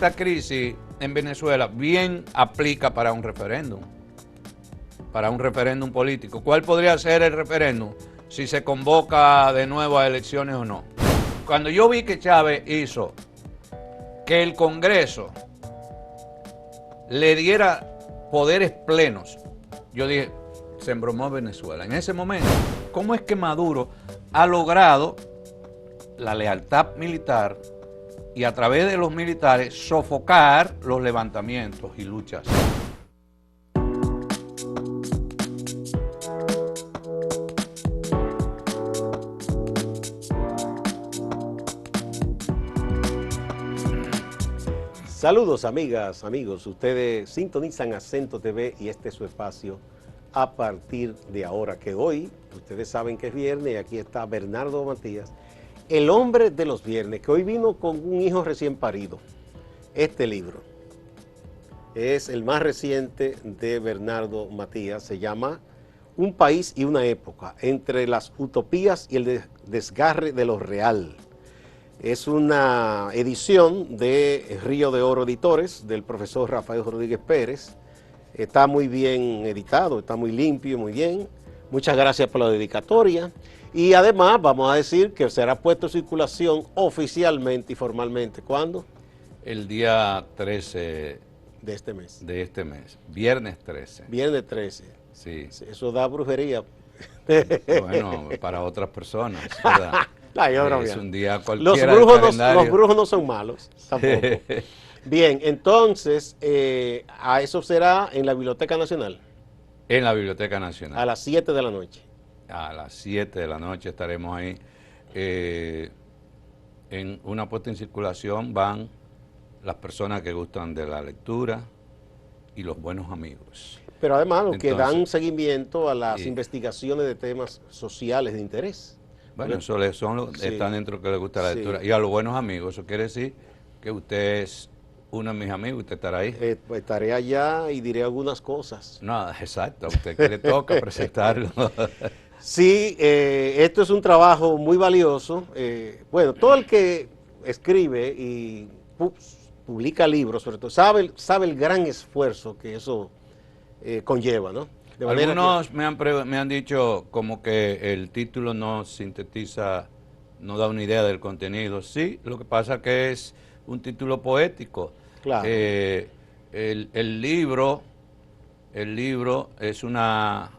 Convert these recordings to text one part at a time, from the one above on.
esta crisis en Venezuela bien aplica para un referéndum político. ¿Cuál podría ser el referéndum? Si se convoca de nuevo a elecciones o no. Cuando yo vi que Chávez hizo que el Congreso le diera poderes plenos, yo dije, se embromó Venezuela. En ese momento, ¿cómo es que Maduro ha logrado la lealtad militar y a través de los militares sofocar los levantamientos y luchas? Saludos amigas, amigos, ustedes sintonizan Acento TV y este es su espacio a partir de ahora, que hoy, ustedes saben que es viernes y aquí está Bernardo Matías, el hombre de los viernes, que hoy vino con un hijo recién parido. Este libro es el más reciente de Bernardo Matías, se llama Un país y una época, entre las utopías y el desgarre de lo real. Es una edición de Río de Oro Editores, del profesor Rafael Rodríguez Pérez. Está muy bien editado, está muy limpio, muy bien. Muchas gracias por la dedicatoria. Y además vamos a decir que será puesto en circulación oficialmente y formalmente. ¿Cuándo? El día 13 de este mes. Viernes 13. Viernes 13. Sí. Eso da brujería. Bueno, para otras personas, ¿verdad? Es un día cualquiera del calendario. Los brujos no son malos, tampoco. Bien, entonces, a eso será en la Biblioteca Nacional. En la Biblioteca Nacional. A las 7 de la noche. A las 7 de la noche estaremos ahí. En una puesta en circulación van las personas que gustan de la lectura y los buenos amigos. Pero además los que dan seguimiento a las investigaciones de temas sociales de interés. Bueno, están dentro que les gusta la lectura. Y a los buenos amigos, eso quiere decir que usted es uno de mis amigos, usted estará ahí. Pues estaré allá y diré algunas cosas. No, exacto, a usted que le toca presentarlo. Sí, esto es un trabajo muy valioso. Bueno, todo el que escribe y publica libros, sobre todo, sabe el gran esfuerzo que eso conlleva, ¿no? Algunos me han dicho como que el título no sintetiza, no da una idea del contenido. Sí, lo que pasa que es un título poético. Claro. El libro es una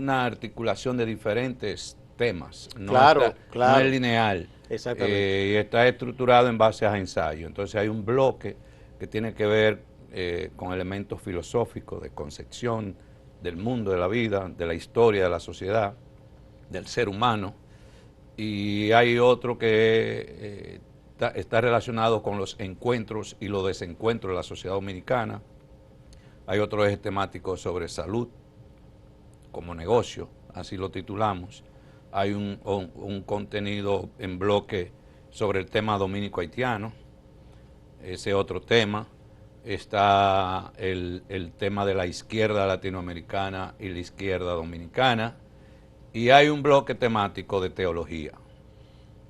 articulación de diferentes temas. No es lineal. Exactamente. Y está estructurado en base a ensayos. Entonces hay un bloque que tiene que ver con elementos filosóficos de concepción del mundo, de la vida, de la historia, de la sociedad, del ser humano, y hay otro que está relacionado con los encuentros y los desencuentros de la sociedad dominicana. Hay otro eje temático sobre salud como negocio, así lo titulamos. Hay un contenido en bloque sobre el tema dominico-haitiano, ese otro tema. Está el tema de la izquierda latinoamericana y la izquierda dominicana, y hay un bloque temático de teología,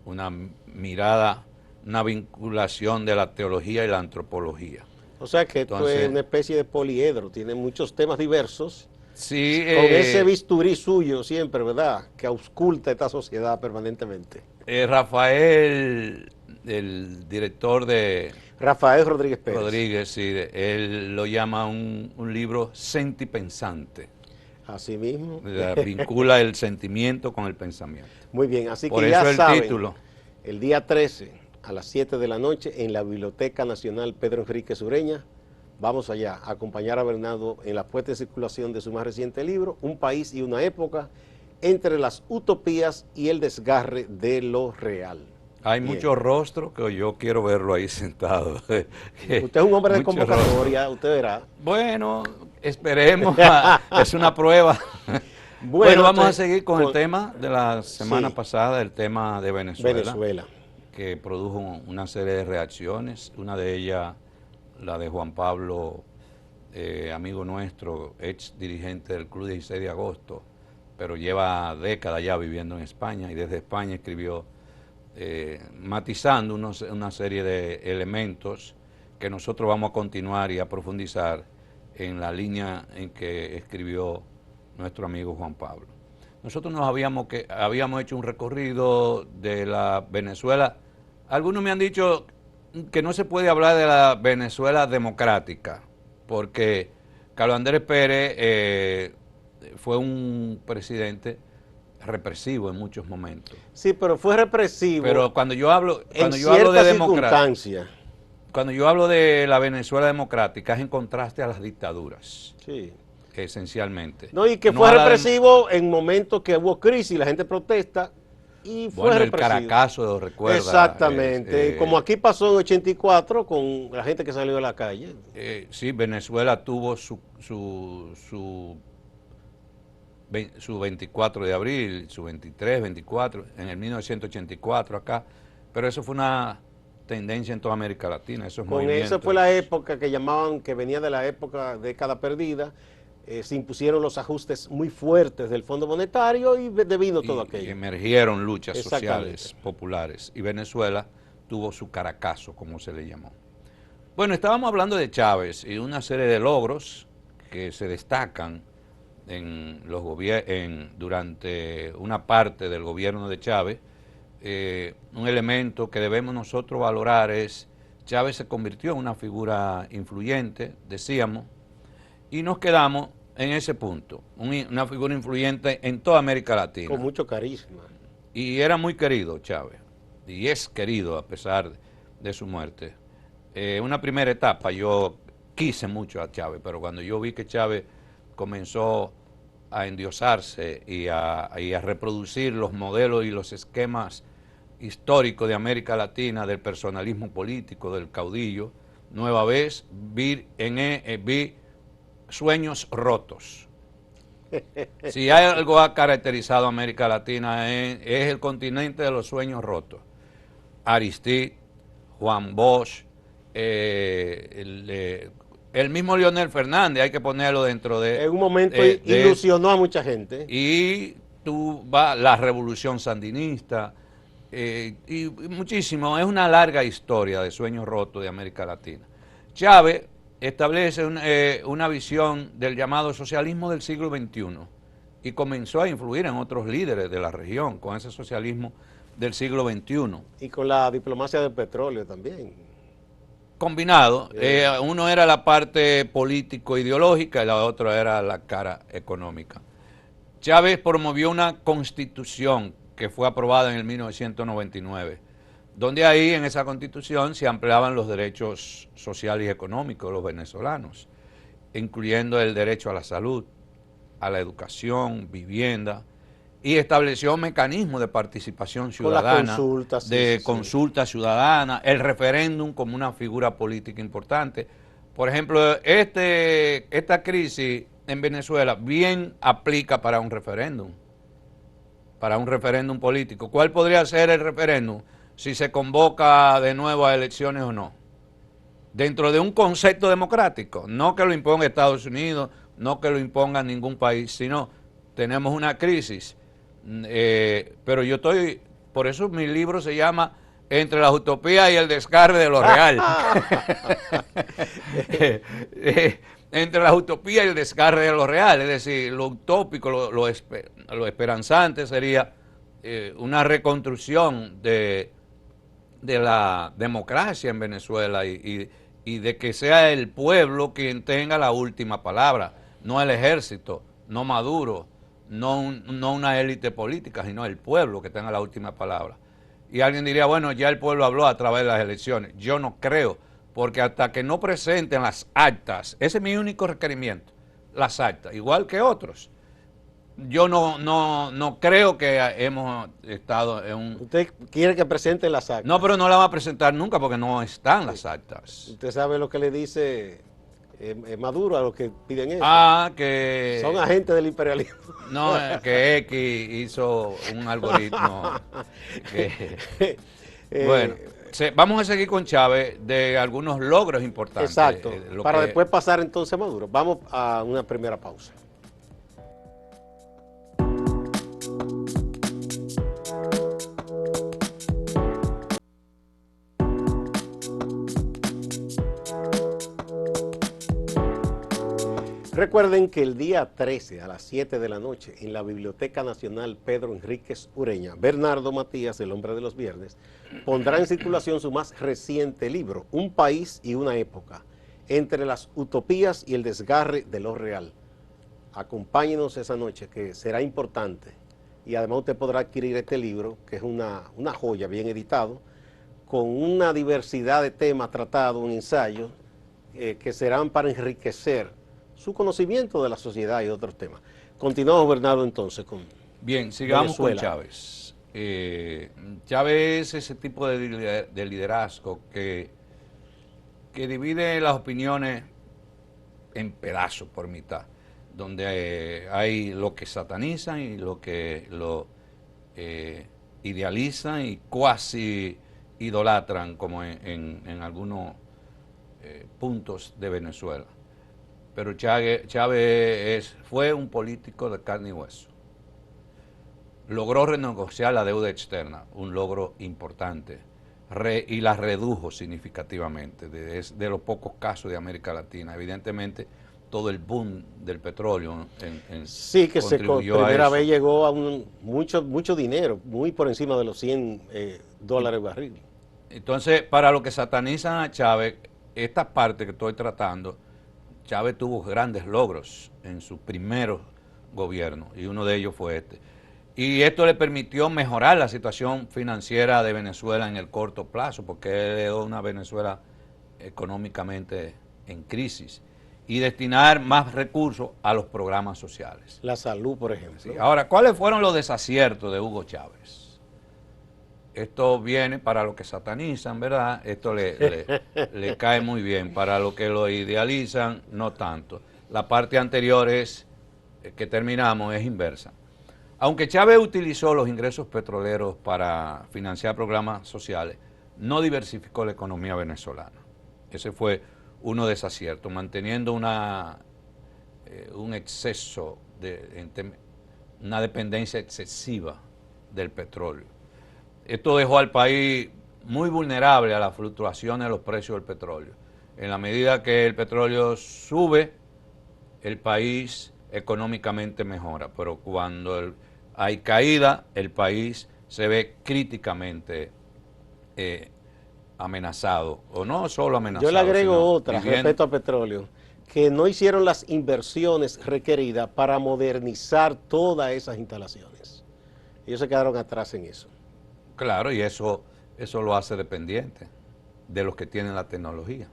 una mirada, una vinculación de la teología y la antropología. O sea que esto es una especie de poliedro, tiene muchos temas diversos, sí, con ese bisturí suyo siempre, ¿verdad?, que ausculta esta sociedad permanentemente. Rafael, el director de... Rafael Rodríguez Pérez. Rodríguez, sí, él lo llama un libro sentipensante. Así mismo. Vincula el sentimiento con el pensamiento. Muy bien, así Por que eso ya el saben, título. El día 13 a las 7 de la noche en la Biblioteca Nacional Pedro Enrique Sureña, vamos allá a acompañar a Bernardo en la puesta en circulación de su más reciente libro, Un país y una época, entre las utopías y el desgarre de lo real. Hay muchos rostros que yo quiero verlo ahí sentado. Usted es un hombre de convocatoria, usted verá. Bueno, esperemos, es una prueba. Bueno, vamos a seguir con el tema de la semana pasada, el tema de Venezuela, que produjo una serie de reacciones, una de ellas la de Juan Pablo, amigo nuestro, ex dirigente del Club 16 de Agosto, pero lleva décadas ya viviendo en España, y desde España escribió matizando una serie de elementos que nosotros vamos a continuar y a profundizar en la línea en que escribió nuestro amigo Juan Pablo. Nosotros habíamos hecho un recorrido de la Venezuela. Algunos me han dicho que no se puede hablar de la Venezuela democrática, porque Carlos Andrés Pérez fue un presidente represivo en muchos momentos. Sí, pero fue represivo. Pero cuando yo hablo de democracia, cuando yo hablo de la Venezuela democrática es en contraste a las dictaduras. Sí. Esencialmente. No, y que fue represivo en momentos que hubo crisis, la gente protesta y fue bueno, represivo. El Caracazo, lo recuerda. Exactamente, como aquí pasó en 84 con la gente que salió de la calle. Sí, Venezuela tuvo su 24 de abril, su 23, 24, en el 1984 acá, pero eso fue una tendencia en toda América Latina, esos movimientos. Esa fue la época que llamaban, que venía de la época década perdida. Se impusieron los ajustes muy fuertes del Fondo Monetario y devino todo aquello. Y emergieron luchas sociales populares y Venezuela tuvo su Caracazo, como se le llamó. Bueno, estábamos hablando de Chávez y una serie de logros que se destacan durante una parte del gobierno de Chávez. Un elemento que debemos nosotros valorar es Chávez se convirtió en una figura influyente, decíamos, y nos quedamos en ese punto, una figura influyente en toda América Latina. Con mucho carisma. Y era muy querido Chávez, y es querido a pesar de su muerte. Una primera etapa, yo quise mucho a Chávez, pero cuando yo vi que Chávez comenzó a endiosarse y a reproducir los modelos y los esquemas históricos de América Latina, del personalismo político, del caudillo, nueva vez vi sueños rotos. Si hay algo que ha caracterizado a América Latina es el continente de los sueños rotos. Aristide, Juan Bosch, el mismo Leonel Fernández, hay que ponerlo dentro de... En un momento ilusionó a mucha gente. Y la revolución sandinista, y muchísimo, es una larga historia de sueños rotos de América Latina. Chávez establece una visión del llamado socialismo del siglo XXI y comenzó a influir en otros líderes de la región con ese socialismo del siglo XXI. Y con la diplomacia del petróleo también. Combinado, uno era la parte político-ideológica y la otra era la cara económica. Chávez promovió una constitución que fue aprobada en el 1999, donde ahí en esa constitución se ampliaban los derechos sociales y económicos de los venezolanos, incluyendo el derecho a la salud, a la educación, vivienda, y estableció mecanismos de participación ciudadana, consulta ciudadana, el referéndum como una figura política importante. Por ejemplo, esta crisis en Venezuela bien aplica para un referéndum político. ¿Cuál podría ser el referéndum? Si se convoca de nuevo a elecciones o no. Dentro de un concepto democrático, no que lo imponga Estados Unidos, no que lo imponga ningún país, sino tenemos una crisis. Pero por eso mi libro se llama Entre las utopías y el descarre de lo real. Entre las utopías y el descarre de lo real, es decir, lo utópico, lo esperanzante sería una reconstrucción de la democracia en Venezuela y de que sea el pueblo quien tenga la última palabra, no el ejército, no Maduro, no una élite política, sino el pueblo que tenga la última palabra. Y alguien diría, bueno, ya el pueblo habló a través de las elecciones. Yo no creo, porque hasta que no presenten las actas, ese es mi único requerimiento, las actas, igual que otros. Yo no creo que hemos estado en un... ¿Usted quiere que presente las actas? No, pero no la va a presentar nunca porque no están las actas. ¿Usted sabe lo que le dice Maduro a los que piden eso? Que... Son agentes del imperialismo. No, que X hizo un algoritmo bueno, vamos a seguir con Chávez de algunos logros importantes. Exacto, para después pasar entonces a Maduro. Vamos a una primera pausa. Recuerden que el día 13 a las 7 de la noche en la Biblioteca Nacional Pedro Enríquez Ureña, Bernardo Matías, el hombre de los viernes, pondrá en circulación su más reciente libro, Un país y una época, entre las utopías y el desgarre de lo real. Acompáñenos esa noche, que será importante, y además usted podrá adquirir este libro, que es una joya bien editado, con una diversidad de temas tratados, un ensayo, que serán para enriquecer su conocimiento de la sociedad y otros temas. Continuamos, Bernardo, entonces, con Bien, sigamos Venezuela. con Chávez. Chávez es ese tipo de liderazgo que divide las opiniones en pedazos por mitad, donde hay lo que satanizan y lo que lo idealizan y cuasi idolatran, como en algunos puntos de Venezuela. Pero Chávez fue un político de carne y hueso. Logró renegociar la deuda externa, un logro importante, y la redujo significativamente, de los pocos casos de América Latina. Evidentemente, todo el boom del petróleo sí, que se primera vez llegó a mucho dinero, muy por encima de los $100 barril. Entonces, para los que satanizan a Chávez, esta parte que estoy tratando, Chávez tuvo grandes logros en sus primeros gobiernos, y uno de ellos fue este. Y esto le permitió mejorar la situación financiera de Venezuela en el corto plazo, porque él heredó una Venezuela económicamente en crisis, y destinar más recursos a los programas sociales. La salud, por ejemplo. Sí. Ahora, ¿cuáles fueron los desaciertos de Hugo Chávez? Esto viene para los que satanizan, ¿verdad? Esto le cae muy bien. Para los que lo idealizan, no tanto. La parte anterior que terminamos, es inversa. Aunque Chávez utilizó los ingresos petroleros para financiar programas sociales, no diversificó la economía venezolana. Ese fue uno de desaciertos, manteniendo un exceso, una dependencia excesiva del petróleo. Esto dejó al país muy vulnerable a las fluctuaciones de los precios del petróleo. En la medida que el petróleo sube, el país económicamente mejora, pero cuando hay caída, el país se ve críticamente amenazado, o no solo amenazado. Yo le agrego otra respecto al petróleo, que no hicieron las inversiones requeridas para modernizar todas esas instalaciones. Ellos se quedaron atrás en eso. Claro, y eso lo hace dependiente de los que tienen la tecnología.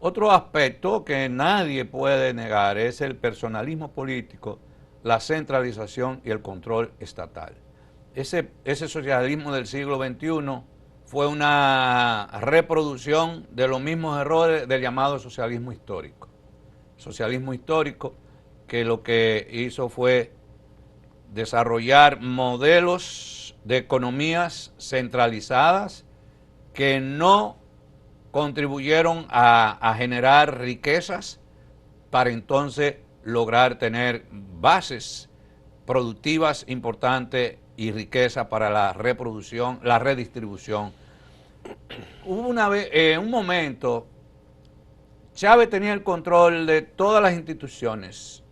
Otro aspecto que nadie puede negar es el personalismo político, la centralización y el control estatal. Ese socialismo del siglo XXI fue una reproducción de los mismos errores del llamado socialismo histórico. Socialismo histórico que lo que hizo fue desarrollar modelos de economías centralizadas que no contribuyeron a generar riquezas para entonces lograr tener bases productivas importantes y riqueza para la reproducción, la redistribución. Hubo un momento, Chávez tenía el control de todas las instituciones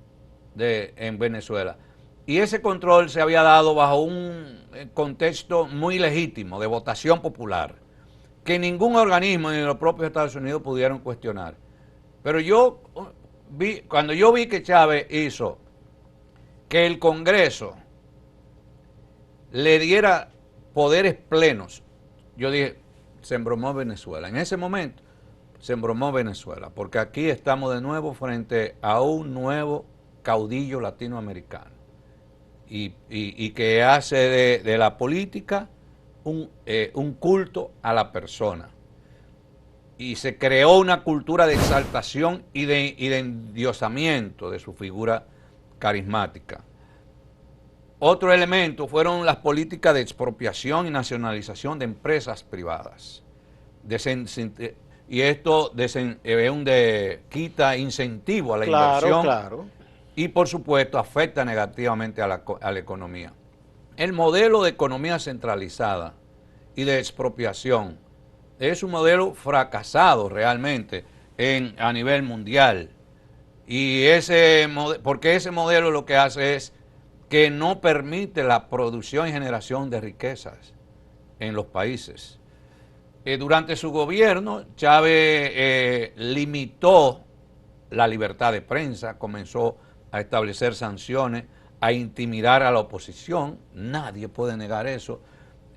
en Venezuela. Y ese control se había dado bajo un contexto muy legítimo de votación popular, que ningún organismo ni los propios Estados Unidos pudieron cuestionar. Pero cuando yo vi que Chávez hizo que el Congreso le diera poderes plenos, yo dije, se embromó Venezuela. En ese momento se embromó Venezuela, porque aquí estamos de nuevo frente a un nuevo caudillo latinoamericano. Y que hace de la política un culto a la persona. Y se creó una cultura de exaltación y de endiosamiento de su figura carismática. Otro elemento fueron las políticas de expropiación y nacionalización de empresas privadas. Y esto quita incentivo a la inversión. Claro. Y por supuesto afecta negativamente a la economía. El modelo de economía centralizada y de expropiación es un modelo fracasado realmente a nivel mundial. Y porque ese modelo lo que hace es que no permite la producción y generación de riquezas en los países. Durante su gobierno, Chávez limitó la libertad de prensa, comenzó a establecer sanciones, a intimidar a la oposición. Nadie puede negar eso.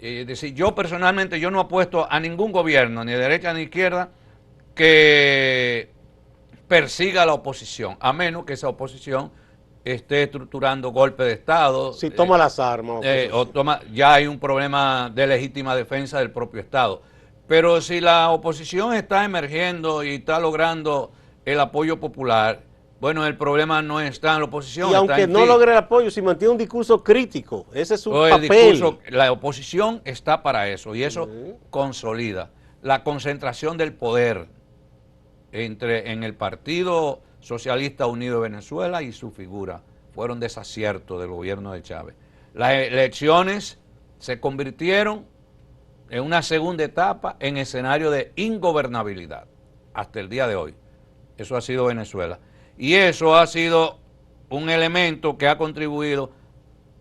Es decir, yo personalmente yo no apuesto a ningún gobierno, ni de derecha ni de izquierda, que persiga a la oposición, a menos que esa oposición esté estructurando golpe de Estado. Si toma las armas. Ya hay un problema de legítima defensa del propio Estado. Pero si la oposición está emergiendo y está logrando el apoyo popular, bueno, el problema no está en la oposición. Y aunque no logre el apoyo, si mantiene un discurso crítico, ese es su papel. La oposición está para eso, y eso consolida la concentración del poder en el Partido Socialista Unido de Venezuela y su figura. Fueron desaciertos del gobierno de Chávez. Las elecciones se convirtieron en una segunda etapa en escenario de ingobernabilidad hasta el día de hoy. Eso ha sido Venezuela. Y eso ha sido un elemento que ha contribuido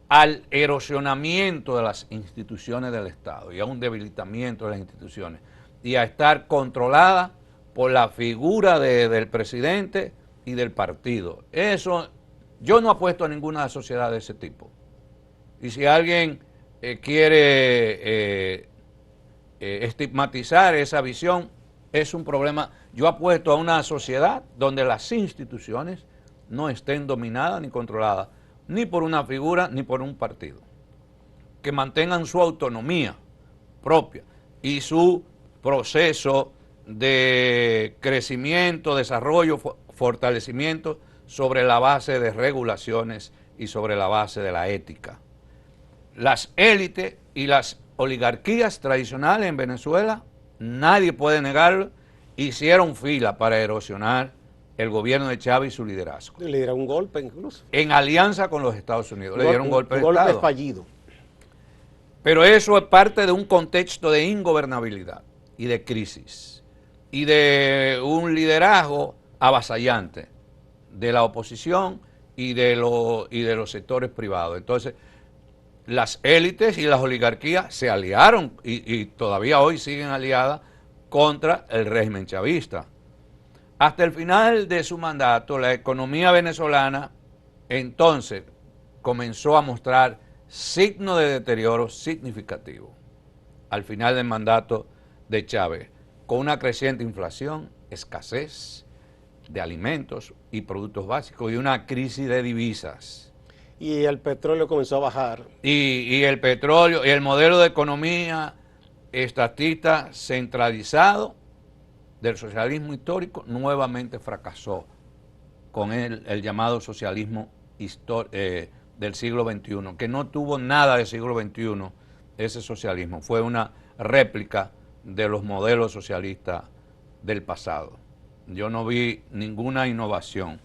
al erosionamiento de las instituciones del Estado y a un debilitamiento de las instituciones y a estar controlada por la figura del presidente y del partido. Eso, yo no apuesto a ninguna sociedad de ese tipo. Y si alguien quiere estigmatizar esa visión, es un problema. Yo apuesto a una sociedad donde las instituciones no estén dominadas ni controladas, ni por una figura ni por un partido. Que mantengan su autonomía propia y su proceso de crecimiento, desarrollo, fortalecimiento sobre la base de regulaciones y sobre la base de la ética. Las élites y las oligarquías tradicionales en Venezuela, nadie puede negarlo, hicieron fila para erosionar el gobierno de Chávez y su liderazgo. Le dieron un golpe incluso. En alianza con los Estados Unidos. Le dieron un golpe de Estado. Un golpe fallido. Pero eso es parte de un contexto de ingobernabilidad y de crisis y de un liderazgo avasallante de la oposición y de los sectores privados. Entonces, las élites y las oligarquías se aliaron y todavía hoy siguen aliadas contra el régimen chavista. Hasta el final de su mandato, la economía venezolana entonces comenzó a mostrar signos de deterioro significativo al final del mandato de Chávez, con una creciente inflación, escasez de alimentos y productos básicos y una crisis de divisas. Y el petróleo comenzó a bajar. Y el petróleo y el modelo de economía estatista centralizado del socialismo histórico nuevamente fracasó con el llamado socialismo del siglo XXI, que no tuvo nada del siglo XXI ese socialismo, fue una réplica de los modelos socialistas del pasado. Yo no vi ninguna innovación.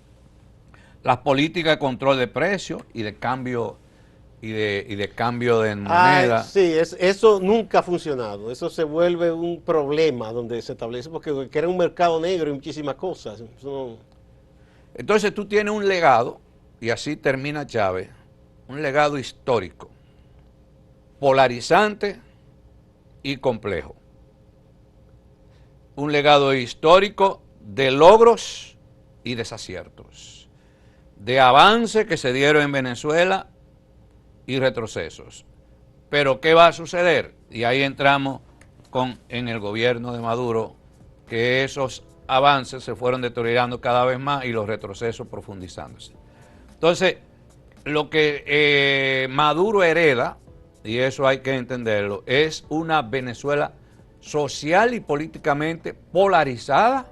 Las políticas de control de precios y de cambio de cambio de moneda. Sí, eso nunca ha funcionado. Eso se vuelve un problema donde se establece, porque era un mercado negro y muchísimas cosas. Entonces tú tienes un legado, y así termina Chávez, un legado histórico, polarizante y complejo. Un legado histórico de logros y desaciertos, de avances que se dieron en Venezuela y retrocesos. Pero ¿qué va a suceder? Y ahí entramos en el gobierno de Maduro, que esos avances se fueron deteriorando cada vez más y los retrocesos profundizándose. Entonces, lo que Maduro hereda, y eso hay que entenderlo, es una Venezuela social y políticamente polarizada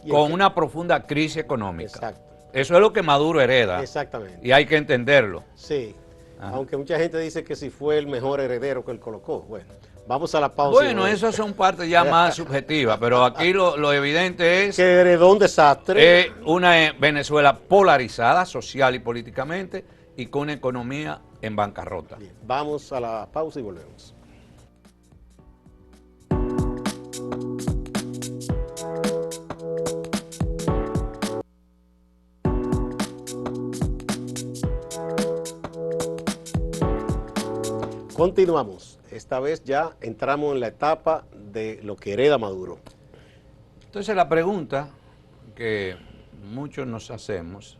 con una profunda crisis económica. Exacto. Eso es lo que Maduro hereda. Exactamente. Y hay que entenderlo. Sí. Ajá. Aunque mucha gente dice que si fue el mejor heredero que él colocó. Bueno, vamos a la pausa. Bueno, esas son partes ya más subjetivas, pero aquí lo evidente es que heredó un desastre. Una Venezuela polarizada social y políticamente y con una economía en bancarrota. Bien, vamos a la pausa y volvemos. Continuamos. Esta vez ya entramos en la etapa de lo que hereda Maduro. Entonces la pregunta que muchos nos hacemos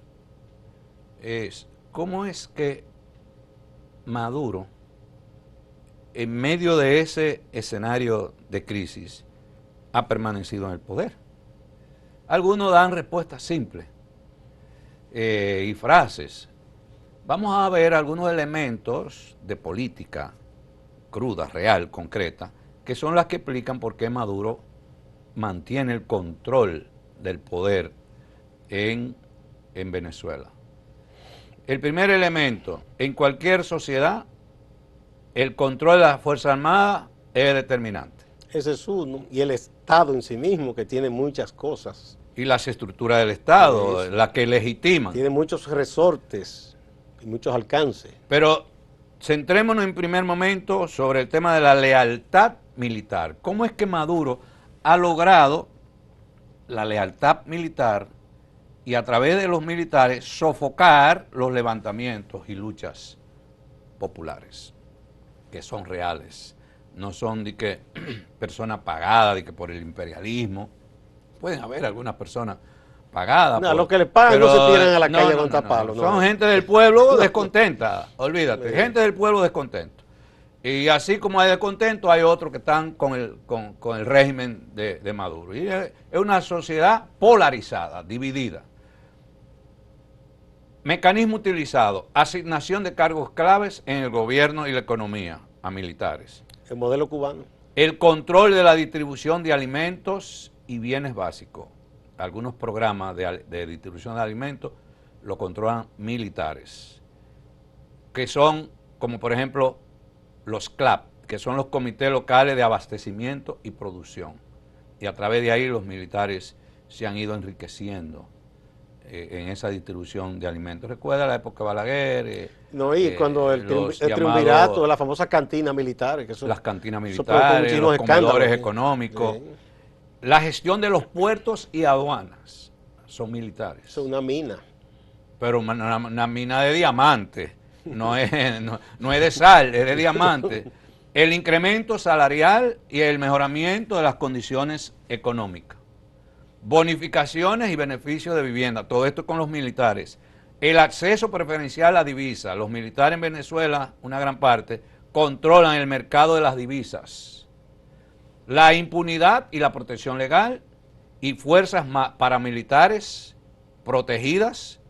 es, ¿cómo es que Maduro, en medio de ese escenario de crisis, ha permanecido en el poder? Algunos dan respuestas simples y frases. Vamos a ver algunos elementos de política cruda, real, concreta, que son las que explican por qué Maduro mantiene el control del poder en Venezuela. El primer elemento, en cualquier sociedad, el control de las Fuerzas Armadas es determinante. Ese es uno. Y el Estado en sí mismo, que tiene muchas cosas. Y las estructuras del Estado, las que legitiman. Tiene muchos resortes y muchos alcances. Pero centrémonos en primer momento sobre el tema de la lealtad militar. ¿Cómo es que Maduro ha logrado la lealtad militar y a través de los militares sofocar los levantamientos y luchas populares, que son reales? No son de que personas pagadas de que por el imperialismo. Pueden haber algunas personas pagadas. No, los que le pagan no se tiran a la calle con tapalos. Son gente del pueblo descontenta, olvídate, gente del pueblo descontento. Y así como hay descontento, hay otros que están con el régimen de Maduro. Y es una sociedad polarizada, dividida. Mecanismo utilizado, asignación de cargos claves en el gobierno y la economía a militares. El modelo cubano. El control de la distribución de alimentos y bienes básicos. Algunos programas de distribución de alimentos lo controlan militares, que son como por ejemplo los CLAP, que son los comités locales de abastecimiento y producción. Y a través de ahí los militares se han ido enriqueciendo en esa distribución de alimentos. Recuerda la época de Balaguer. Cuando el triunvirato, la famosa cantina militar. Las cantinas militares, los comedores económicos. Sí. La gestión de los puertos y aduanas son militares. Es una mina. Pero una mina de diamante, no es de sal, es de diamante. El incremento salarial y el mejoramiento de las condiciones económicas. Bonificaciones y beneficios de vivienda, todo esto con los militares. El acceso preferencial a divisas. Los militares en Venezuela, una gran parte, controlan el mercado de las divisas. La impunidad y la protección legal y fuerzas paramilitares protegidas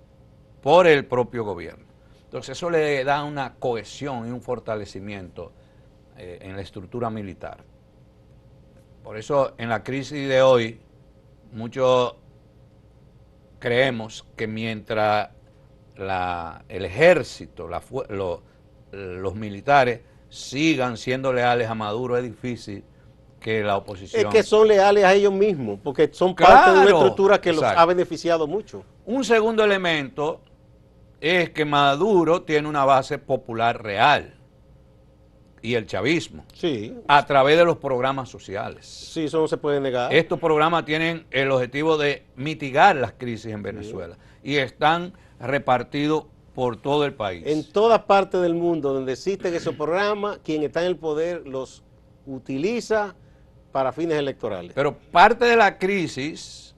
por el propio gobierno. Entonces eso le da una cohesión y un fortalecimiento en la estructura militar. Por eso en la crisis de hoy muchos creemos que mientras el ejército, los militares sigan siendo leales a Maduro, es difícil que la oposición... Es que son leales a ellos mismos, porque son parte de una estructura que los ha beneficiado mucho. Un segundo elemento es que Maduro tiene una base popular real, y el chavismo, sí, a través de los programas sociales. Sí, eso no se puede negar. Estos programas tienen el objetivo de mitigar las crisis en Venezuela, sí, y están repartidos por todo el país. En todas partes del mundo donde existen esos programas, quien está en el poder los utiliza para fines electorales. Pero parte de la crisis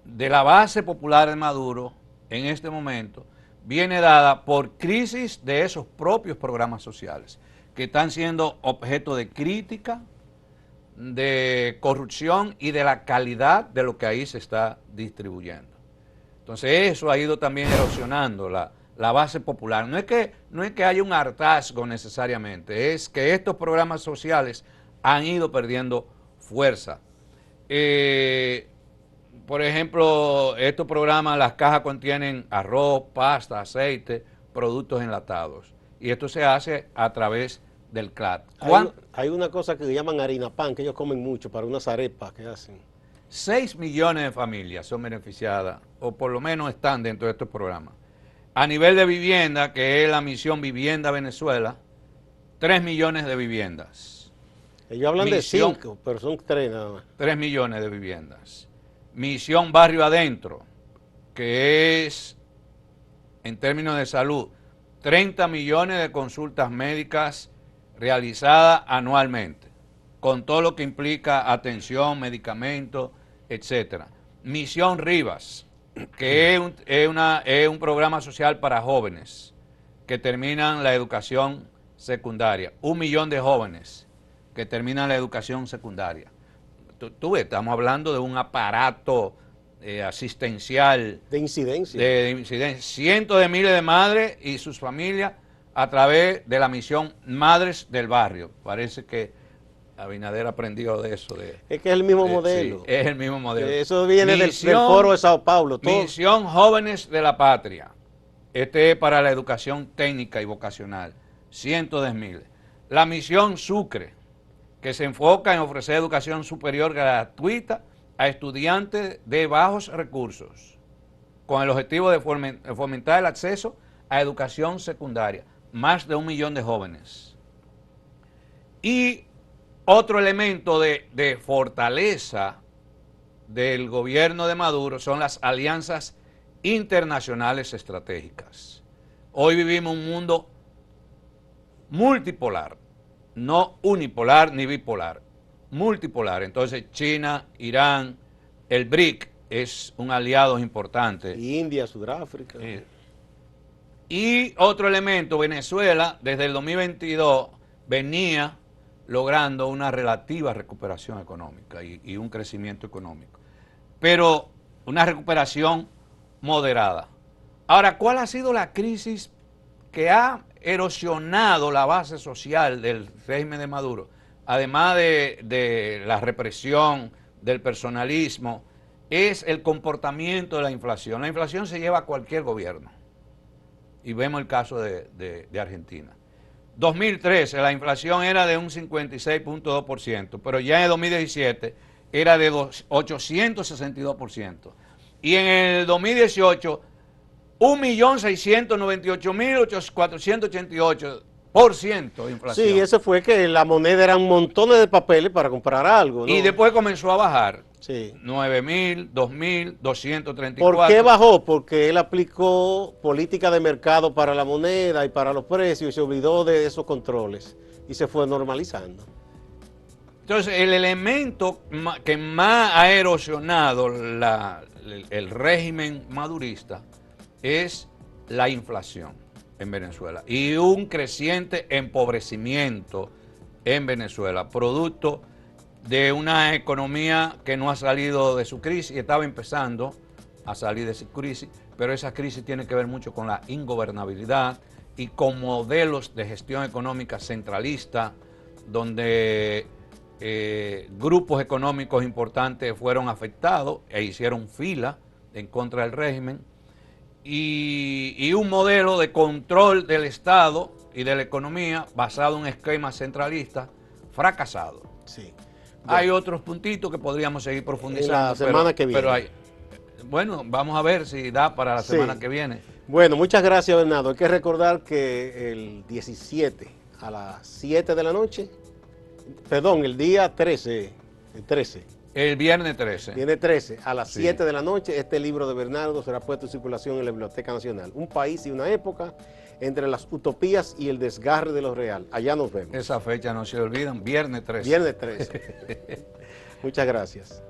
de la base popular de Maduro en este momento viene dada por crisis de esos propios programas sociales que están siendo objeto de crítica, de corrupción y de la calidad de lo que ahí se está distribuyendo. Entonces eso ha ido también erosionando la base popular. No es que haya un hartazgo necesariamente, es que estos programas sociales han ido perdiendo fuerza. Por ejemplo, estos programas, las cajas contienen arroz, pasta, aceite, productos enlatados. Y esto se hace a través del CLAT. Hay una cosa que llaman harina pan, que ellos comen mucho, para unas arepas que hacen. 6 millones de familias son beneficiadas, o por lo menos están dentro de estos programas. A nivel de vivienda, que es la misión Vivienda Venezuela, 3 millones de viviendas. Ellos hablan de 5, pero son 3 nada más. 3 millones de viviendas. Misión Barrio Adentro, que es, en términos de salud, 30 millones de consultas médicas realizadas anualmente, con todo lo que implica atención, medicamentos, etcétera. Misión Rivas, que es un programa social para jóvenes que terminan la educación secundaria. 1 millón de jóvenes que terminan la educación secundaria. Tú ves, estamos hablando de un aparato asistencial. De incidencia. De incidencia. Cientos de miles de madres y sus familias a través de la misión Madres del Barrio. Parece que Abinader aprendió de eso. Es que es el mismo modelo. Sí, es el mismo modelo. Eso viene del foro de Sao Paulo. Todo. Misión Jóvenes de la Patria. Este es para la educación técnica y vocacional. Cientos de miles. La misión Sucre, que se enfoca en ofrecer educación superior gratuita a estudiantes de bajos recursos, con el objetivo de fomentar el acceso a educación secundaria. Más de 1 millón de jóvenes. Y otro elemento de fortaleza del gobierno de Maduro son las alianzas internacionales estratégicas. Hoy vivimos un mundo multipolar, no unipolar ni bipolar, multipolar. Entonces China, Irán, el BRIC es un aliado importante. Y India, Sudáfrica. Y otro elemento, Venezuela desde el 2022 venía logrando una relativa recuperación económica y un crecimiento económico, pero una recuperación moderada. Ahora, ¿cuál ha sido la crisis que ha erosionado la base social del régimen de Maduro? Además de la represión, del personalismo, es el comportamiento de la inflación. La inflación se lleva a cualquier gobierno. Y vemos el caso de Argentina. 2013 la inflación era de un 56.2%, pero ya en el 2017 era de 862%. Y en el 2018, 1.698.488% de inflación. Sí, eso fue que la moneda eran montones de papeles para comprar algo, ¿no? Y después comenzó a bajar. Sí. 9.000, 2.000, 234. ¿Por qué bajó? Porque él aplicó política de mercado para la moneda y para los precios y se olvidó de esos controles y se fue normalizando. Entonces, el elemento que más ha erosionado el régimen madurista es la inflación en Venezuela y un creciente empobrecimiento en Venezuela, producto de una economía que no ha salido de su crisis, estaba empezando a salir de su crisis, pero esa crisis tiene que ver mucho con la ingobernabilidad y con modelos de gestión económica centralista, donde grupos económicos importantes fueron afectados e hicieron fila en contra del régimen, y un modelo de control del Estado y de la economía basado en un esquema centralista fracasado. Sí. Hay otros puntitos que podríamos seguir profundizando. La semana que viene. Pero bueno, vamos a ver si da para la semana que viene. Bueno, muchas gracias, Bernardo. Hay que recordar que el 17 a las 7 de la noche, perdón, el día 13, el 13. El viernes 13. Viernes 13 a las 7 de la noche, este libro de Bernardo será puesto en circulación en la Biblioteca Nacional. Un país y una época entre las utopías y el desgarre de lo real. Allá nos vemos. Esa fecha no se olvidan, viernes 13. Viernes 13. Muchas gracias.